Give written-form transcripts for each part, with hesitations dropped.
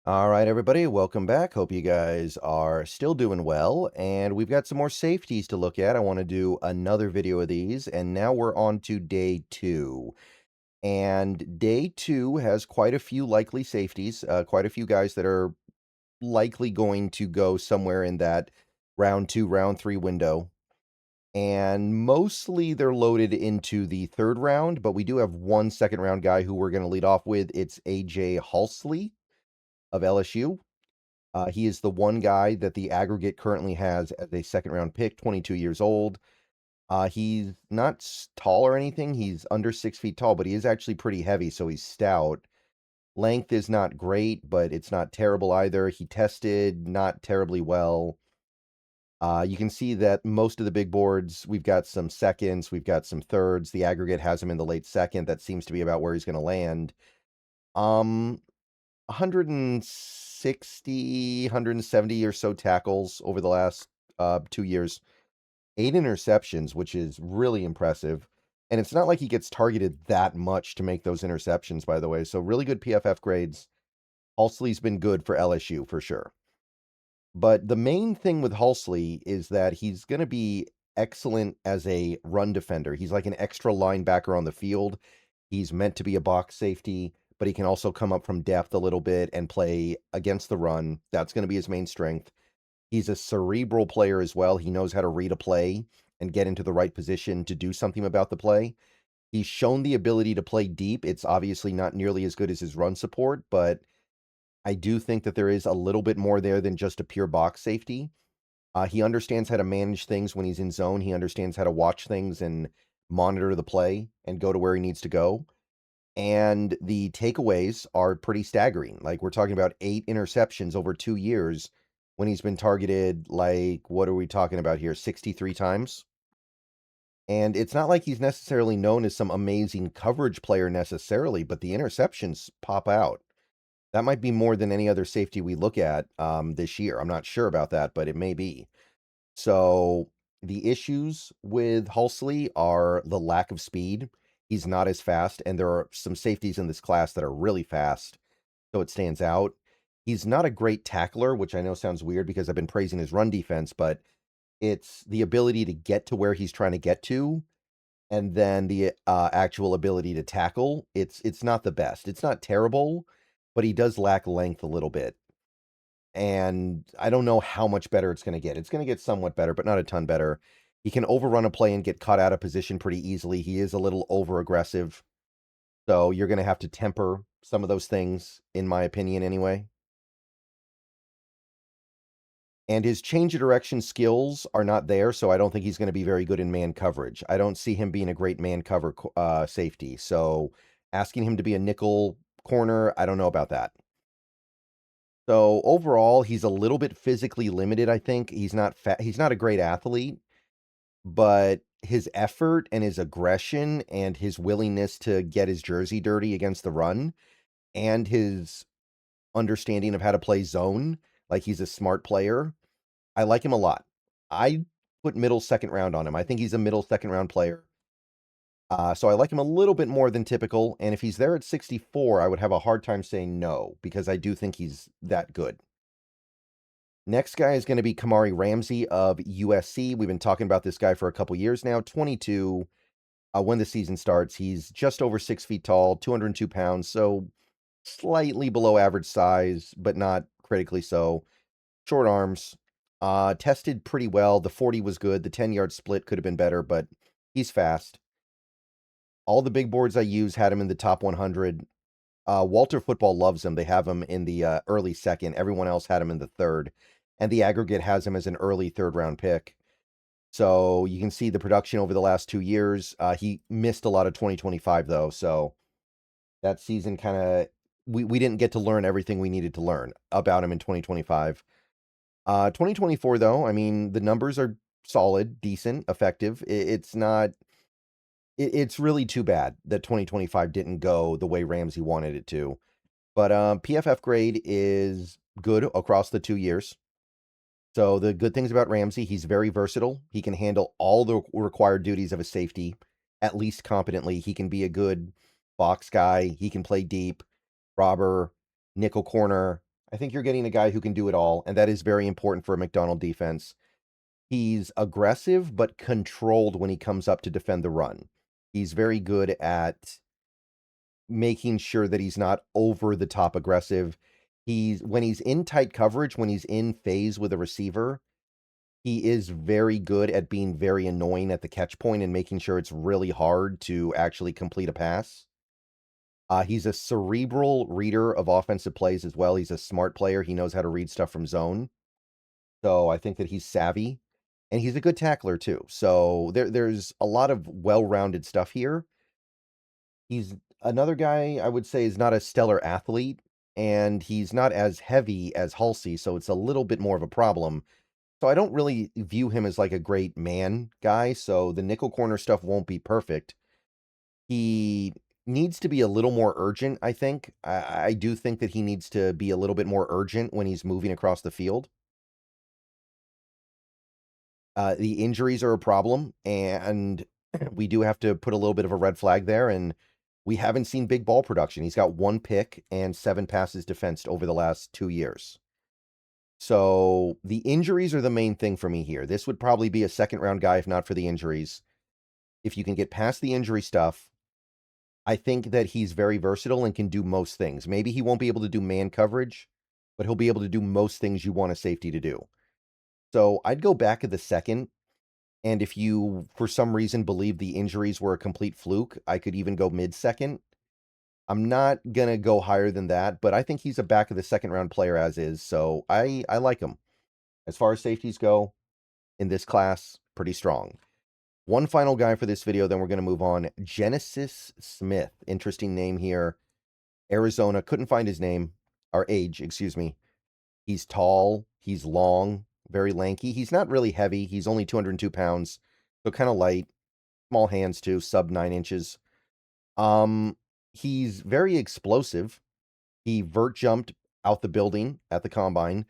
All right, everybody, welcome back. Hope you guys are still doing well. And we've got some more safeties to look at. I want to do another video of these. And now we're on to day two. And day two has quite a few likely safeties, quite a few guys that are likely going to go somewhere in that round two, round three window. And mostly they're loaded into the third round, but we do have one second round guy who we're going to lead off with. It's AJ Haulcy of LSU. He is the one guy that the aggregate currently has as a second round pick, 22 years old. He's not tall or anything. He's under 6 feet tall, but he is actually pretty heavy, so he's stout. Length is not great, but it's not terrible either. He tested not terribly well. You can see that most of the big boards, we've got some seconds, we've got some thirds. The aggregate has him in the late second. That seems to be about where he's going to land. 160, 170 or so tackles over the last 2 years, 8 interceptions, which is really impressive. And it's not like he gets targeted that much to make those interceptions, by the way. So really good PFF grades. Halsley's been good for LSU for sure. But the main thing with Halsley is that he's going to be excellent as a run defender. He's like an extra linebacker on the field. He's meant to be a box safety, but he can also come up from depth a little bit and play against the run. That's going to be his main strength. He's a cerebral player as well. He knows how to read a play and get into the right position to do something about the play. He's shown the ability to play deep. It's obviously not nearly as good as his run support, but I do think that there is a little bit more there than just a pure box safety. He understands how to manage things when he's in zone. He understands how to watch things and monitor the play and go to where he needs to go. And the takeaways are pretty staggering. Like, we're talking about 8 interceptions over 2 years when he's been targeted, like, what are we talking about here? 63 times? And it's not like he's necessarily known as some amazing coverage player necessarily, but the interceptions pop out. That might be more than any other safety we look at this year. I'm not sure about that, but it may be. So the issues with Halsley are the lack of speed. He's not as fast, and there are some safeties in this class that are really fast, so it stands out. He's not a great tackler, which I know sounds weird because I've been praising his run defense, but it's the ability to get to where he's trying to get to, and then the actual ability to tackle. It's not the best. It's not terrible, but he does lack length a little bit. And I don't know how much better it's going to get. It's going to get somewhat better, but not a ton better. He can overrun a play and get caught out of position pretty easily. He is a little over aggressive. So you're going to have to temper some of those things, in my opinion, anyway. And his change of direction skills are not there, so I don't think he's going to be very good in man coverage. I don't see him being a great man cover safety. So asking him to be a nickel corner, I don't know about that. So overall, he's a little bit physically limited, I think. He's not he's not a great athlete, but his effort and his aggression and his willingness to get his jersey dirty against the run and his understanding of how to play zone, like he's a smart player. I like him a lot. I put middle second round on him. I think he's a middle second round player. So I like him a little bit more than typical. And if he's there at 64, I would have a hard time saying no, because I do think he's that good. Next guy is going to be Kamari Ramsey of USC. We've been talking about this guy for a couple years now. 22. When the season starts, he's just over 6 feet tall, 202 pounds. So slightly below average size, but not critically so. Short arms. Tested pretty well. The 40 was good. The 10-yard split could have been better, but he's fast. All the big boards I use had him in the top 100. Walter Football loves him. They have him in the early second. Everyone else had him in the third. And the aggregate has him as an early third-round pick. So you can see the production over the last 2 years. He missed a lot of 2025, though. So that season kind of... We didn't get to learn everything we needed to learn about him in 2025. 2024, though, I mean, the numbers are solid, decent, effective. It's not... It's really too bad that 2025 didn't go the way Ramsey wanted it to. But PFF grade is good across the 2 years. So the good things about Ramsey, he's very versatile. He can handle all the required duties of a safety, at least competently. He can be a good box guy. He can play deep, robber, nickel corner. I think you're getting a guy who can do it all, and that is very important for a McDonald defense. He's aggressive, but controlled when he comes up to defend the run. He's very good at making sure that he's not over the top aggressive. When he's in tight coverage, when he's in phase with a receiver, he is very good at being very annoying at the catch point and making sure it's really hard to actually complete a pass. He's a cerebral reader of offensive plays as well. He's a smart player. He knows how to read stuff from zone. So I think that he's savvy. And he's a good tackler too. So there's a lot of well-rounded stuff here. He's another guy I would say is not a stellar athlete, and he's not as heavy as Haulcy, so it's a little bit more of a problem. So I don't really view him as like a great man guy, so the nickel corner stuff won't be perfect. He needs to be a little more urgent, I think. I do think that he needs to be a little bit more urgent when he's moving across the field. The injuries are a problem, and we do have to put a little bit of a red flag there, and we haven't seen big ball production. He's got 1 pick and 7 passes defensed over the last 2 years. So the injuries are the main thing for me here. This would probably be a second-round guy if not for the injuries. If you can get past the injury stuff, I think that he's very versatile and can do most things. Maybe he won't be able to do man coverage, but he'll be able to do most things you want a safety to do. So I'd go back at the second. And if you, for some reason, believe the injuries were a complete fluke, I could even go mid-second. I'm not going to go higher than that, but I think he's a back of the second round player as is, so I like him. As far as safeties go, in this class, pretty strong. One final guy for this video, then we're going to move on. Genesis Smith. Interesting name here. Arizona. Couldn't find his name. Or age, excuse me. He's tall. He's long. Very lanky. He's not really heavy. He's only 202 pounds. So kind of light. Small hands too. Sub 9 inches. He's very explosive. He vert jumped out the building at the combine.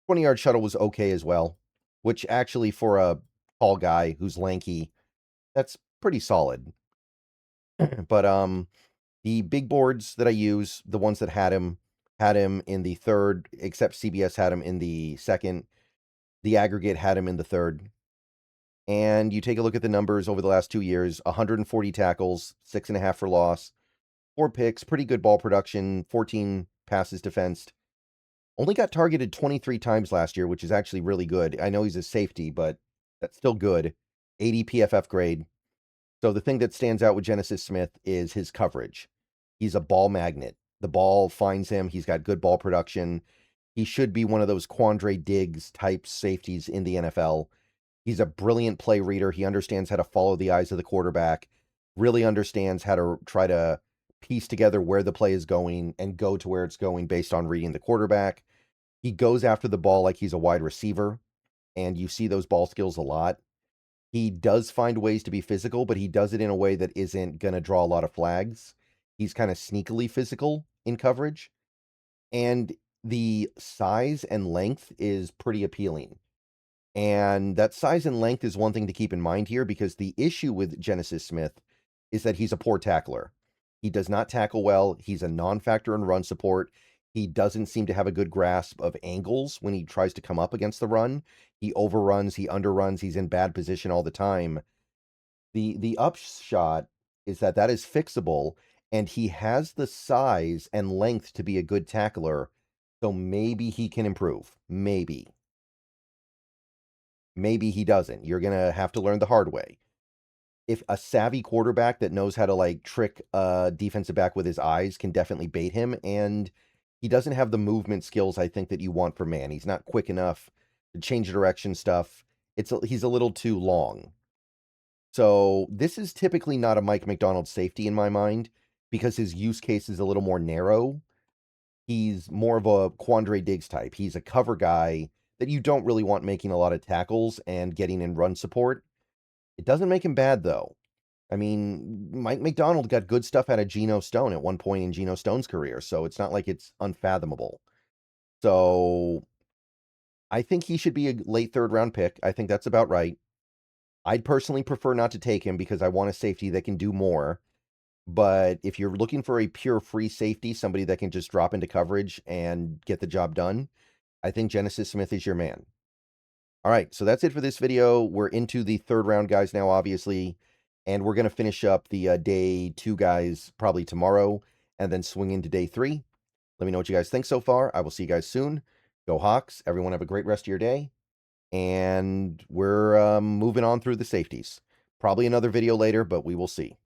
20-yard shuttle was okay as well, which actually for a tall guy who's lanky, that's pretty solid. But the big boards that I use, the ones that had him in the third, except CBS had him in the second. The aggregate had him in the third. And you take a look at the numbers over the last 2 years, 140 tackles, 6.5 for loss, 4 picks, pretty good ball production, 14 passes defensed. Only got targeted 23 times last year, which is actually really good. I know he's a safety, but that's still good. 80 PFF grade. So the thing that stands out with Genesis Smith is his coverage. He's a ball magnet. The ball finds him. He's got good ball production. He should be one of those Quandre Diggs type safeties in the NFL. He's a brilliant play reader. He understands how to follow the eyes of the quarterback, really understands how to try to piece together where the play is going and go to where it's going based on reading the quarterback. He goes after the ball like he's a wide receiver, and you see those ball skills a lot. He does find ways to be physical, but he does it in a way that isn't going to draw a lot of flags. He's kind of sneakily physical in coverage, and the size and length is pretty appealing. And that size and length is one thing to keep in mind here, because the issue with Genesis Smith is that he's a poor tackler. He does not tackle well. He's a non-factor in run support. He doesn't seem to have a good grasp of angles when he tries to come up against the run. He overruns, he underruns, he's in bad position all the time. The upshot is that that is fixable, and he has the size and length to be a good tackler, so maybe he can improve. Maybe. Maybe he doesn't. You're going to have to learn the hard way. If a savvy quarterback that knows how to like trick a defensive back with his eyes can definitely bait him, and he doesn't have the movement skills I think that you want for man. He's not quick enough to change direction stuff. He's a little too long. So this is typically not a Mike McDonald safety in my mind, because his use case is a little more narrow. He's more of a Quandre Diggs type. He's a cover guy that you don't really want making a lot of tackles and getting in run support. It doesn't make him bad, though. I mean, Mike McDonald got good stuff out of Geno Stone at one point in Geno Stone's career, so it's not like it's unfathomable. So I think he should be a late third-round pick. I think that's about right. I'd personally prefer not to take him because I want a safety that can do more. But if you're looking for a pure free safety, somebody that can just drop into coverage and get the job done, I think Genesis Smith is your man. All right, so that's it for this video. We're into the third round guys now, obviously, and we're going to finish up the day 2 guys probably tomorrow and then swing into day 3. Let me know what you guys think so far. I will see you guys soon. Go Hawks. Everyone have a great rest of your day. And we're moving on through the safeties. Probably another video later, but we will see.